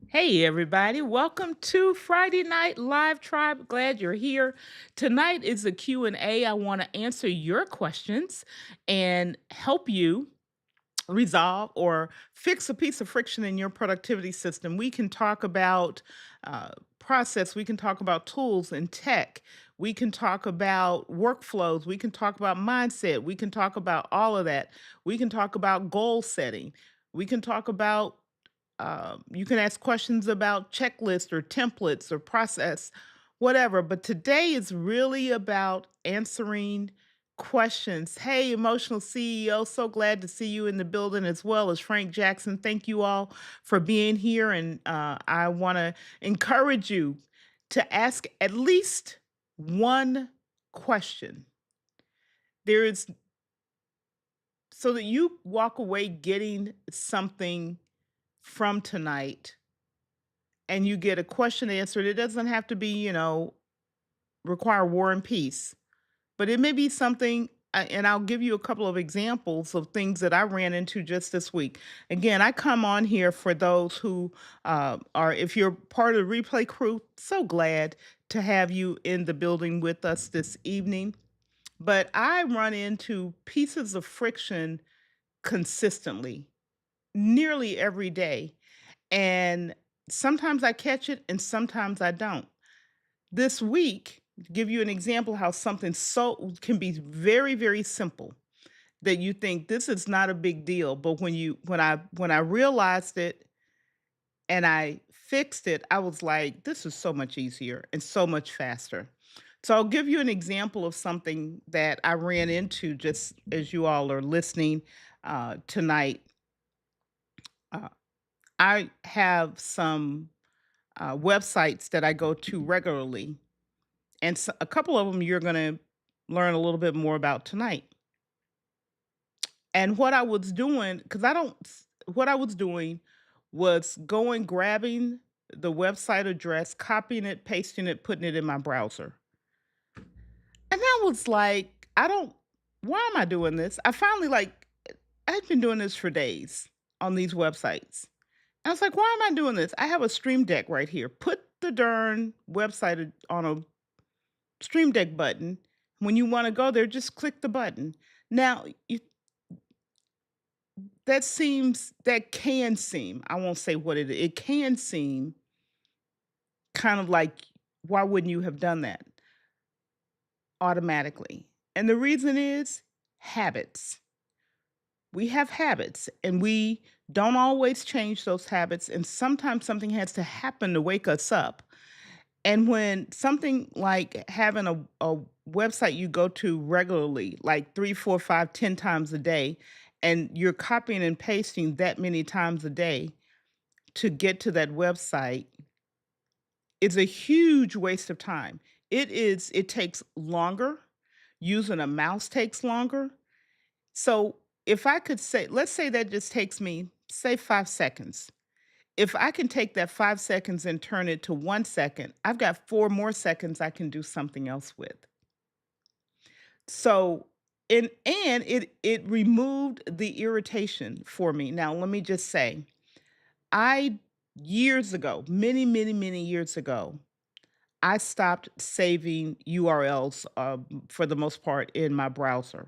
Hey everybody, welcome to Friday Night Live Tribe. Glad you're here. Tonight is a Q and A. I want to answer your questions and help you resolve or fix a piece of friction in your productivity system. We can talk about process, we can talk about tools and tech, we can talk about workflows, we can talk about mindset, we can talk about all of that. We can talk about goal setting. We can talk about you can ask questions about checklists or templates or process, whatever. But today is really about answering questions. Hey, emotional CEO, so glad to see you in the building as well as Frank Jackson. Thank you all for being here. And I want to encourage you to ask at least one question. There is so that you walk away getting something from tonight and you get a question answered. It doesn't have to be, require war and peace, but it may be something. And I'll give you a couple of examples of things that I ran into just this week. Again, I come on here for those who are, if you're part of the replay crew, so glad to have you in the building with us this evening. But I run into pieces of friction consistently, nearly every day. And sometimes I catch it and sometimes I don't. This week, to give you an example how something so can be very, very simple that you think this is not a big deal. But when I realized it and I fixed it, I was like, this is so much easier and so much faster. So I'll give you an example of something that I ran into just as you all are listening tonight. Uh, I have some websites that I go to regularly, and a couple of them you're going to learn a little bit more about tonight. And what I was doing, because I don't, what I was doing was going, grabbing the website address, copying it, pasting it, putting it in my browser. And I was like, I don't, why am I doing this? I finally I'd been doing this for days on these websites. I was like, why am I doing this? I have a stream deck right here. Put the darn website on a stream deck button. When you want to go there, just click the button. Now, that can seem, I won't say what it is, it can seem kind of like, why wouldn't you have done that automatically? And the reason is habits. We have habits and we don't always change those habits. And sometimes something has to happen to wake us up. And when something like having a website you go to regularly, like 3, 4, 5, 10 times a day, and you're copying and pasting that many times a day to get to that website, it's a huge waste of time. It takes longer. Using a mouse takes longer. So if I could say, let's say that just takes me, say, 5 seconds. If I can take that 5 seconds and turn it to 1 second, I've got 4 more seconds I can do something else with. So, and it removed the irritation for me. Now, let me just say, I years ago, many, many, many years ago, I stopped saving URLs for the most part in my browser.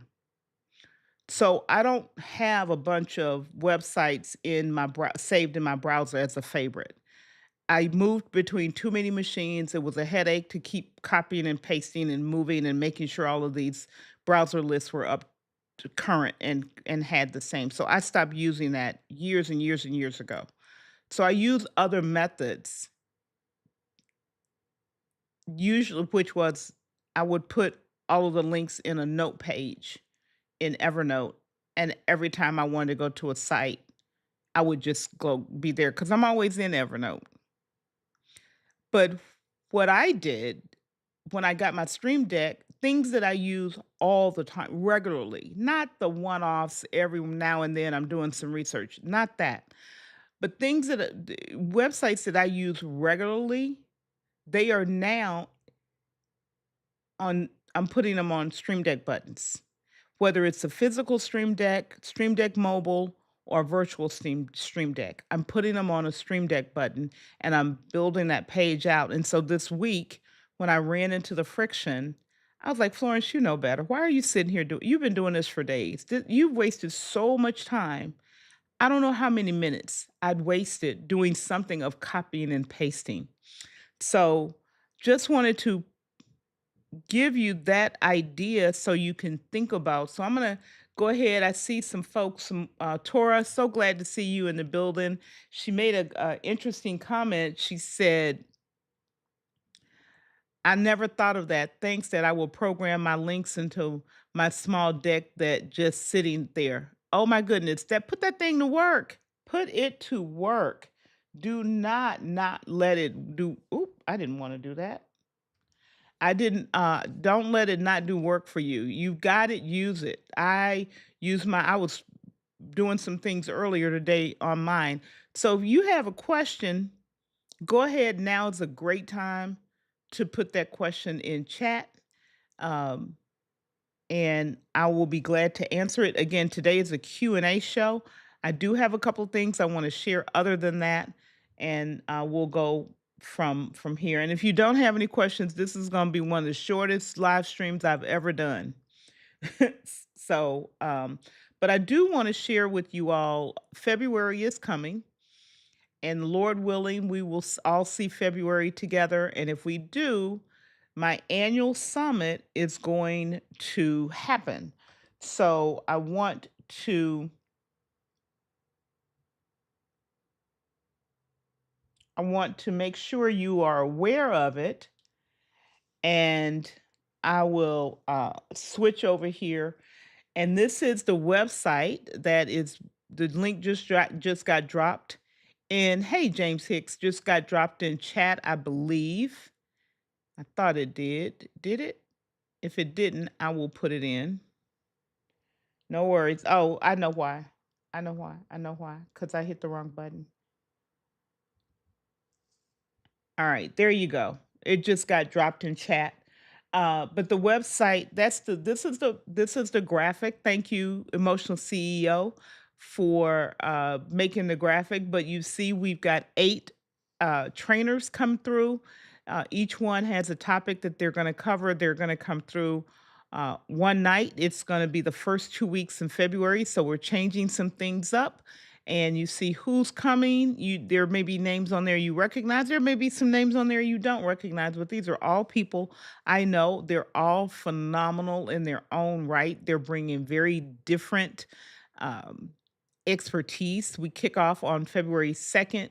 So I don't have a bunch of websites in my saved in my browser as a favorite. I moved between too many machines. It was a headache to keep copying and pasting and moving and making sure all of these browser lists were up to current and had the same. So I stopped using that years and years and years ago. So I use other methods, usually which was I would put all of the links in a note page in Evernote, and every time I wanted to go to a site, I would just go be there because I'm always in Evernote. But what I did when I got my Stream Deck, things that I use all the time, regularly, not the one offs every now and then I'm doing some research, not that. But things that websites that I use regularly, they are now on, I'm putting them on Stream Deck buttons, whether it's a physical Stream Deck, Stream Deck Mobile, or virtual stream deck. I'm putting them on a stream deck button and I'm building that page out. And so this week, when I ran into the friction, I was like, Florence, you know better. Why are you sitting here doing? You've been doing this for days. You've wasted so much time. I don't know how many minutes I'd wasted doing something of copying and pasting. So just wanted to give you that idea so you can think about. So I'm gonna go ahead. I see some folks, some Tora. So glad to see you in the building. She made a interesting comment. She said, "I never thought of that. Thanks that I will program my links into my small deck that just sitting there. Oh my goodness, that put that thing to work. Put it to work. Do not let it do. Oop, I didn't want to do that. I didn't don't let it not do work for you. You've got it, use it. I was doing some things earlier today on mine. So if you have a question, go ahead. Now is a great time to put that question in chat. Um, and I will be glad to answer it. Again, today is a Q and A show. I do have a couple of things I want to share other than that, and we'll go from here. And if you don't have any questions, this is going to be one of the shortest live streams I've ever done. so, but I do want to share with you all, February is coming. And Lord willing, we will all see February together. And if we do, my annual summit is going to happen. So to I want to make sure you are aware of it. And I will switch over here. And this is the website that is the link just got dropped in. Hey, James Hicks just got dropped in chat, I believe. I thought it did. Did it? If it didn't, I will put it in. No worries. Oh, I know why. I know why. I know why. Because I hit the wrong button. All right, there you go. It just got dropped in chat. But the website, this is the graphic. Thank you, Emotional CEO, for making the graphic. But you see, we've got 8 trainers come through. Each one has a topic that they're going to cover. They're going to come through one night. It's going to be the first 2 weeks in February. So we're changing some things up, and you see who's coming. There may be names on there you recognize. There may be some names on there you don't recognize, but these are all people I know. They're all phenomenal in their own right. They're bringing very different um, expertise. We kick off on February 2nd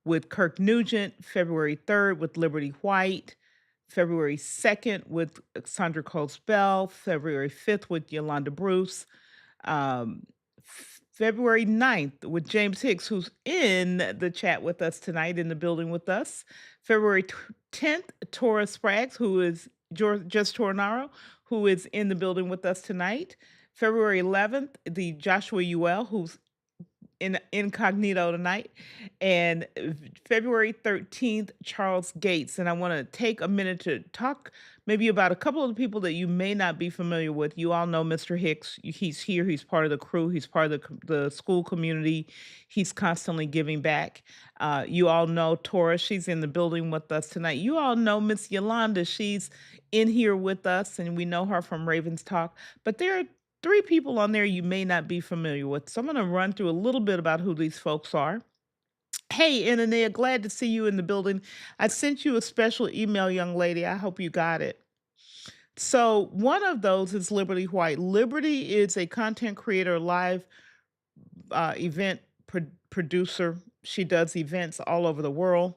with Kirk Nugent, February 3rd with Liberty White, February 2nd with Sandra Coles Bell, February 5th with Yolanda Bruce, um, February 9th with James Hicks, who's in the chat with us tonight, in the building with us. February 10th, Tora Spraggs, who is Just Tornaro, who is in the building with us tonight. February 11th, the Joshua Ul, who's in incognito tonight, and February 13th, Charles Gates. And I want to take a minute to talk maybe about a couple of the people that you may not be familiar with. You all know Mr. Hicks. He's here. He's part of the crew. He's part of the school community. He's constantly giving back. You all know Tora. She's in the building with us tonight. You all know Miss Yolanda. She's in here with us, and we know her from Ravens Talk. But there are 3 people on there you may not be familiar with. So I'm going to run through a little bit about who these folks are. Hey, Anania, glad to see you in the building. I sent you a special email, young lady. I hope you got it. So one of those is Liberty White. Liberty is a content creator, live event producer. She does events all over the world.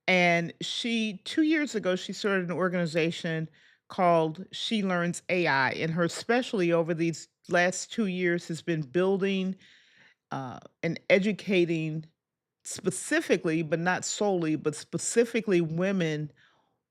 And 2 years ago, she started an organization called She Learns AI. And her specialty over these last 2 years has been building and educating specifically, but not solely, but specifically women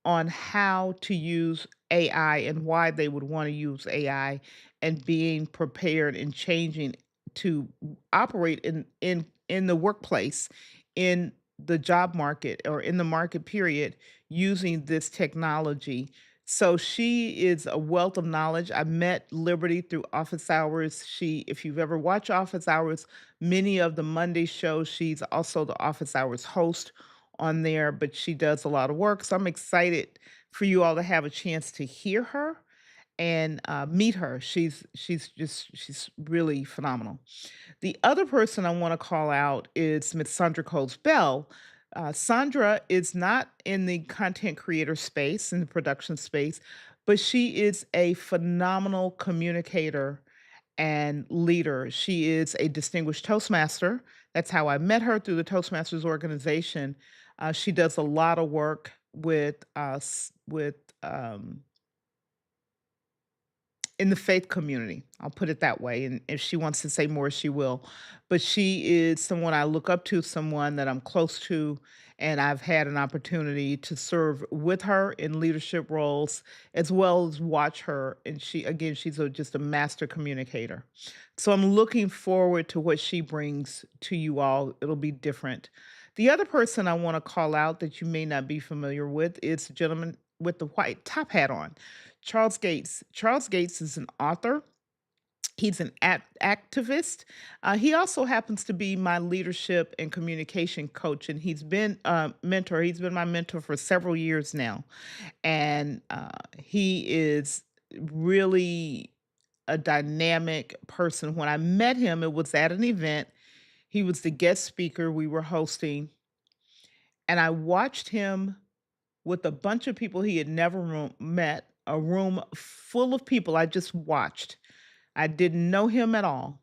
on how to use AI and why they would want to use AI, and being prepared and changing to operate in the workplace, in the job market, or in the market period, using this technology So she is a wealth of knowledge. I met Liberty through Office Hours. If you've ever watched Office Hours, many of the Monday shows, she's also the Office Hours host on there, but she does a lot of work. So I'm excited for you all to have a chance to hear her and meet her. She's really phenomenal. The other person I want to call out is Miss Sandra Coles Bell. Sandra is not in the content creator space, in the production space, but she is a phenomenal communicator and leader. She is a distinguished Toastmaster. That's how I met her, through the Toastmasters organization. She does a lot of work with us with in the faith community. I'll put it that way. And if she wants to say more, she will. But she is someone I look up to, someone that I'm close to, and I've had an opportunity to serve with her in leadership roles as well as watch her. And again, just a master communicator. So I'm looking forward to what she brings to you all. It'll be different. The other person I want to call out that you may not be familiar with is a gentleman with the white top hat on. Charles Gates. Charles Gates is an author. He's an activist. He also happens to be my leadership and communication coach, and he's been a mentor. He's been my mentor for several years now, and he is really a dynamic person. When I met him, it was at an event. He was the guest speaker we were hosting, and I watched him with a bunch of people he had never met, a room full of people I just watched. I didn't know him at all.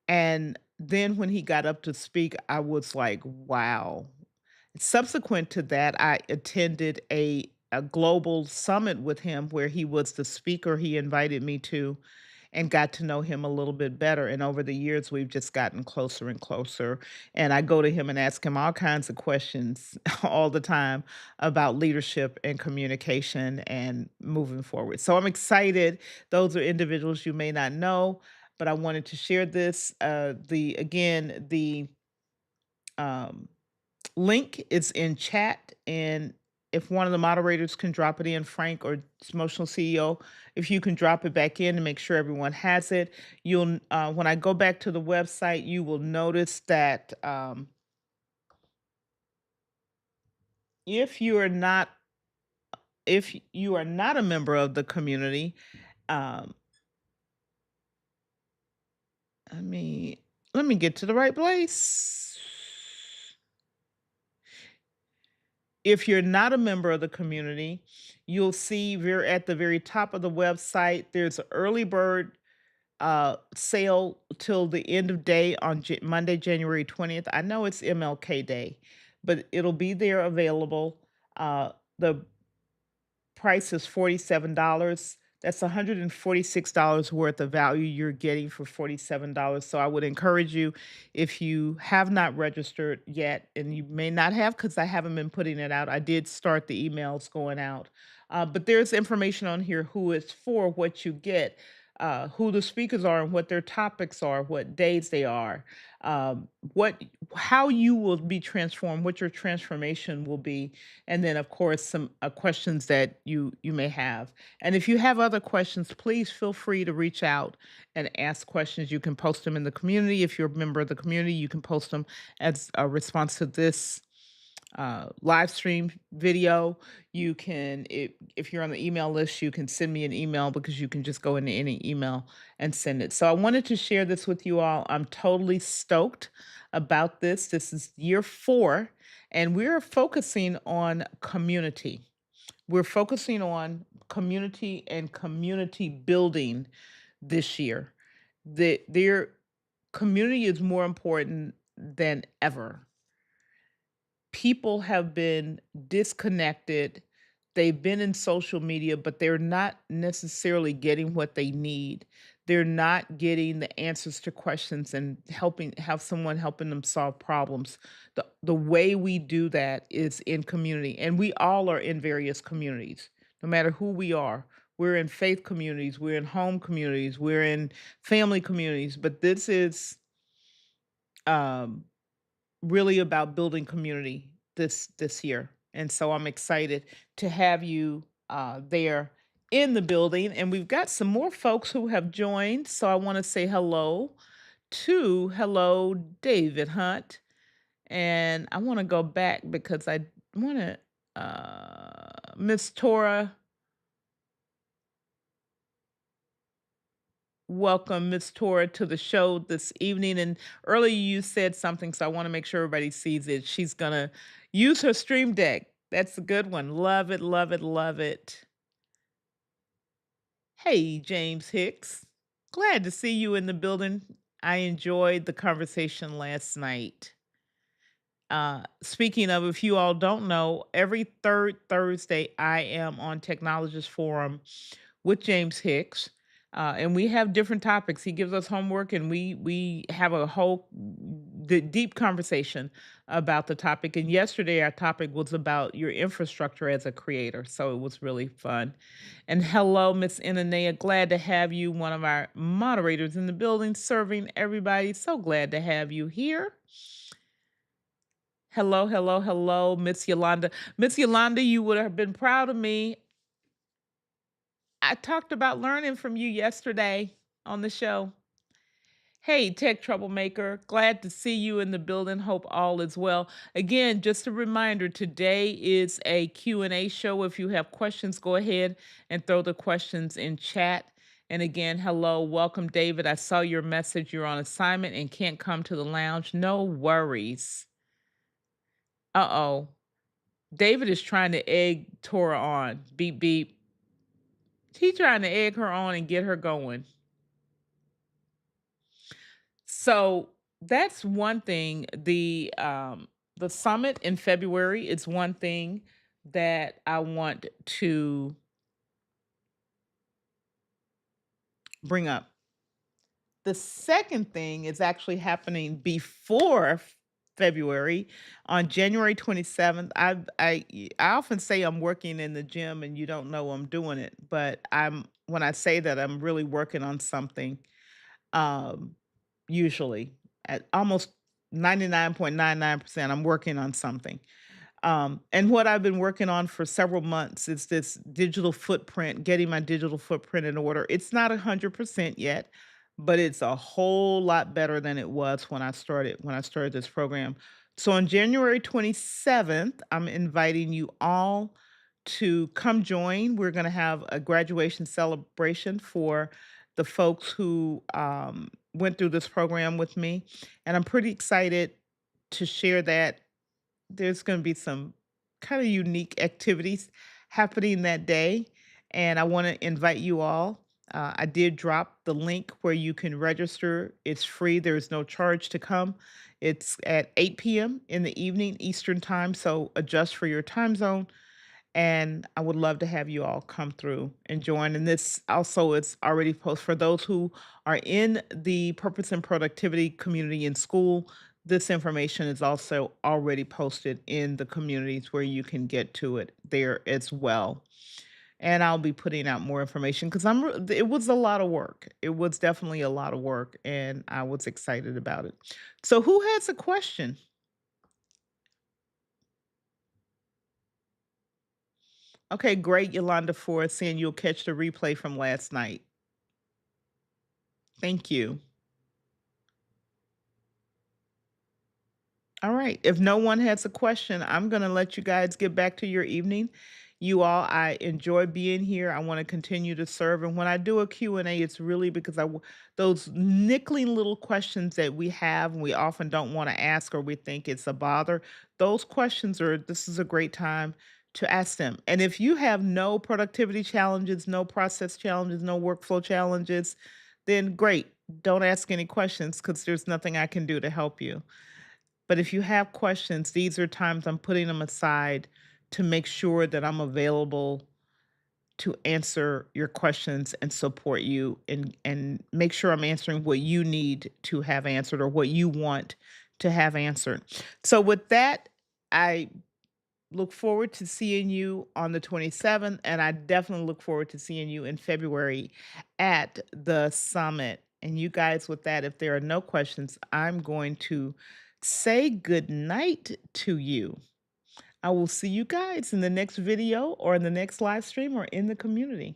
And then when he got up to speak, I was like, wow. Subsequent to that, I attended a global summit with him where he was the speaker he invited me to, and got to know him a little bit better. And over the years, we've just gotten closer and closer. And I go to him and ask him all kinds of questions all the time about leadership and communication and moving forward. So I'm excited. Those are individuals you may not know, but I wanted to share this. The um, link is in chat, and if one of the moderators can drop it in, Frank or Emotional CEO, if you can drop it back in and make sure everyone has it, when I go back to the website, you will notice that if you are not if you are not a member of the community, um, let me let me get to the right place. If you're not a member of the community, you'll see at the very top of the website, there's an early bird sale till the end of day on Monday, January 20th. I know it's MLK Day, but it'll be there available. The price is $47. That's $146 worth of value you're getting for $47. So I would encourage you, if you have not registered yet, and you may not have because I haven't been putting it out. I did start the emails going out. But there's information on here who it's for, what you get, who the speakers are and what their topics are, what days they are, what how you will be transformed, what your transformation will be, and then of course some questions that you may have. And if you have other questions, please feel free to reach out and ask questions. You can post them in the community. If you're a member of the community, you can post them as a response to this live stream video. You can, if you're on the email list, you can send me an email, because you can just go into any email and send it. So I wanted to share this with you all. I'm totally stoked about this. This is year 4, and we're focusing on community. We're focusing on community and community building this year. Their community is more important than ever. People have been disconnected. They've been in social media, but they're not necessarily getting what they need. They're not getting the answers to questions and have someone helping them solve problems. The way we do that is in community, and we all are in various communities, no matter who we are. We're in faith communities, we're in home communities, we're in family communities, but this is um really about building community this year. And so I'm excited to have you there in the building. And we've got some more folks who have joined. So I want to say hello, David Hunt. And I want to go back because I want to, Miss Tora, welcome Miss Tora to the show this evening. And earlier you said something, so I want to make sure everybody sees it. She's going to use her stream deck. That's a good one. Love it, love it, love it. Hey, James Hicks. Glad to see you in the building. I enjoyed the conversation last night. Speaking of, if you all don't know, every third Thursday I am on Technologist Forum with James Hicks, and we have different topics. He gives us homework, and we have a whole deep conversation about the topic. And yesterday our topic was about your infrastructure as a creator, so it was really fun. And hello, Miss Inanea, glad to have you, one of our moderators in the building, serving everybody. So glad to have you here. Hello, hello, hello, Miss Yolanda. Miss Yolanda, you would have been proud of me. I talked about learning from you yesterday on the show. Hey, tech troublemaker, glad to see you in the building. Hope all is well. Again, just a reminder, today is a Q and A show. If you have questions, go ahead and throw the questions in chat. And again, hello, welcome, David. I saw your message. You're on assignment and can't come to the lounge. No worries. Uh-oh. David is trying to egg Tora on. Beep beep. He trying to egg her on and get her going. So that's one thing. The summit in February is one thing that I want to bring up. The second thing is actually happening before February on January 27th. I often say I'm working in the gym and you don't know I'm doing it, but I'm when I say that I'm really working on something, um usually at almost 99.99% I'm working on something. And what I've been working on for several months is this digital footprint, getting my digital footprint in order. It's not 100% yet, but it's a whole lot better than it was when I started this program. So on January 27th, I'm inviting you all to come join. We're going to have a graduation celebration for the folks who went through this program with me. And I'm pretty excited to share that there's gonna be some kinda unique activities happening that day, and I wanna invite you all. I did drop the link where you can register. It's free, there's no charge to come. It's at 8 PM in the evening Eastern Time, so adjust for your time zone, and I would love to have you all come through and join. And this also is already posted for those who are in the purpose and productivity community in school. This information is also already posted in the communities where you can get to it there as well. And I'll be putting out more information because it was a lot of work. It was definitely a lot of work, and I was excited about it. So, who has a question? Okay, great, Yolanda, for saying you'll catch the replay from last night. Thank you. All right. If no one has a question, I'm going to let you guys get back to your evening. You all, I enjoy being here. I want to continue to serve. And when I do a Q and A, it's really because those nickling little questions that we have and we often don't want to ask or we think it's a bother. Those questions this is a great time to ask them. And if you have no productivity challenges, no process challenges, no workflow challenges, then great. Don't ask any questions because there's nothing I can do to help you. But if you have questions, these are times I'm putting them aside to make sure that I'm available to answer your questions and support you and make sure I'm answering what you need to have answered or what you want to have answered. So with that, I look forward to seeing you on the 27th, and I definitely look forward to seeing you in February at the summit. And you guys, with that, if there are no questions, I'm going to say good night to you. I will see you guys in the next video or in the next live stream or in the community.